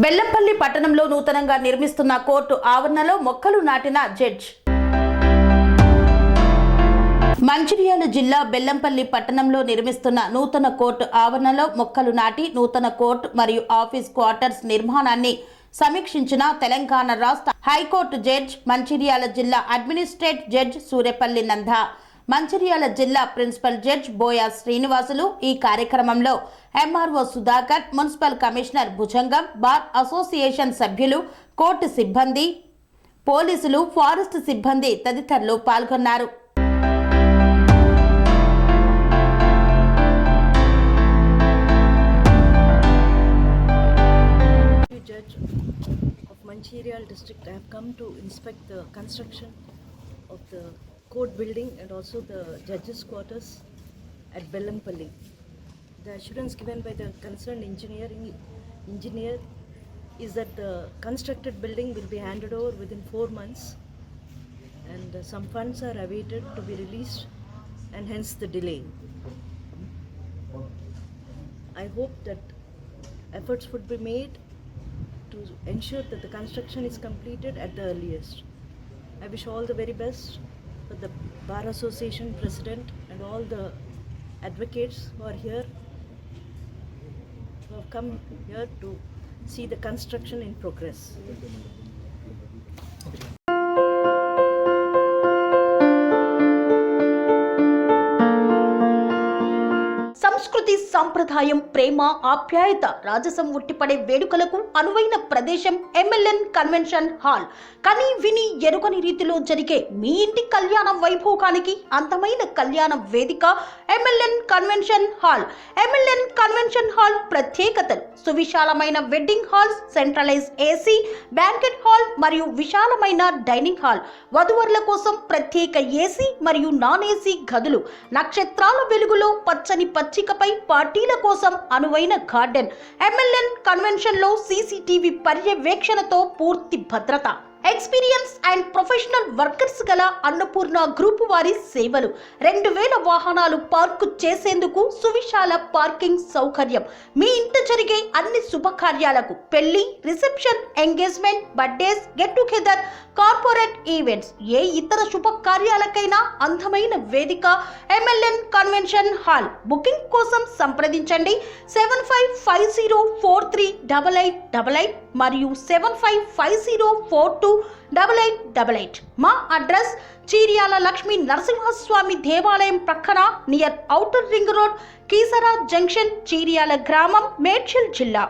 బెల్లంపల్లి పట్టణంలో నూతనంగా నిర్మిస్తున్న కోర్టు ఆవరణలో మొక్కలు నాటిన జడ్జ్. మంచిర్యాల జిల్లా బెల్లంపల్లి పట్టణంలో నిర్మిస్తున్న నూతన కోర్టు ఆవరణలో మొక్కలు నాటి నూతన కోర్టు మరియు ఆఫీస్ క్వార్టర్స్ నిర్మాణాన్ని సమీక్షించిన తెలంగాణ రాష్ట్ర హైకోర్టు జడ్జ్, మంచిర్యాల జిల్లా అడ్మినిస్ట్రేటివ్ జడ్జ్ సూర్యపల్లి నంద, మంచిర్యాల జిల్లా ప్రిన్సిపల్ జడ్జ్ బోయా శ్రీనివాసులు. ఈ కార్యక్రమంలో MRO Sudhakar, municipal commissioner Bhujangam, bar association సభ్యులు, కోర్టు సిబ్బంది, పోలీసులు, ఫారెస్ట్ సిబ్బంది తదితరులు పాల్గొన్నారు. Mancherial district, I have come to inspect the construction of the court building and also the judges quarters at Bellampalli. The assurance given by the concerned engineer is that the constructed building will be handed over within 4 months and some funds are awaited to be released and hence the delay. I hope that efforts would be made to ensure that the construction is completed at the earliest. I wish all the very best for the Bar Association President and all the advocates who are here, who have come here to see the construction in progress. సంస్కృతి, సంప్రదాయం, ప్రేమ, ఆప్యాయత, రాజసం ఉట్టిపడే వేడుకలకు అనువైన ప్రదేశం MLN convention hall. కని విని ఎరుగని రీతిలో జరిగే మీ ఇంటి కళ్యాణ వైభోగానికి అందమైన కళ్యాణ వేదిక MLN convention hall. MLN convention hall ప్రత్యేకతలు: సువిశాలమైన wedding halls, centralise AC banquet hall మరియు విశాలమైన డైనింగ్ హాల్, వధువరుల కోసం ప్రత్యేక ఏసీ మరియు నాన్ ఏసీ గదులు, నక్షత్రాల వెలుగులో పచ్చని పచ్చికపై పార్టీల కోసం అనువైన గార్డెన్. ఎంఎల్ఎన్ కన్వెన్షన్ లో సీసీటీవీ పర్యవేక్షణతో పూర్తి భద్రత. ఎక్స్పీరియన్స్ అండ్ ప్రొఫెషనల్ వర్కర్స్ గల అన్నపూర్ణ గ్రూప్ వారి సేవలు. 2000 వాహనాలు పార్కు చేసేందుకు సువిశాల పార్కింగ్ సౌకర్యం. మీ ఇంట జరిగే అన్ని శుభకార్యాలకు, పెళ్లి, reception, engagement, birthdays, get together, corporate events, ఏ ఇతర శుభకార్యాలకైనా అందమైన వేదిక ఎంఎల్ఎన్ కన్వెన్షన్ హాల్. బుకింగ్ కోసం సంప్రదించండి 7550438888 మరియు 7550428888. మా అడ్రస్ చీర్యాల లక్ష్మీ నరసింహస్వామి దేవాలయం ప్రక్కన, near outer ring road, Keesara junction, Cheeryal గ్రామం, మేడ్చల్ జిల్లా.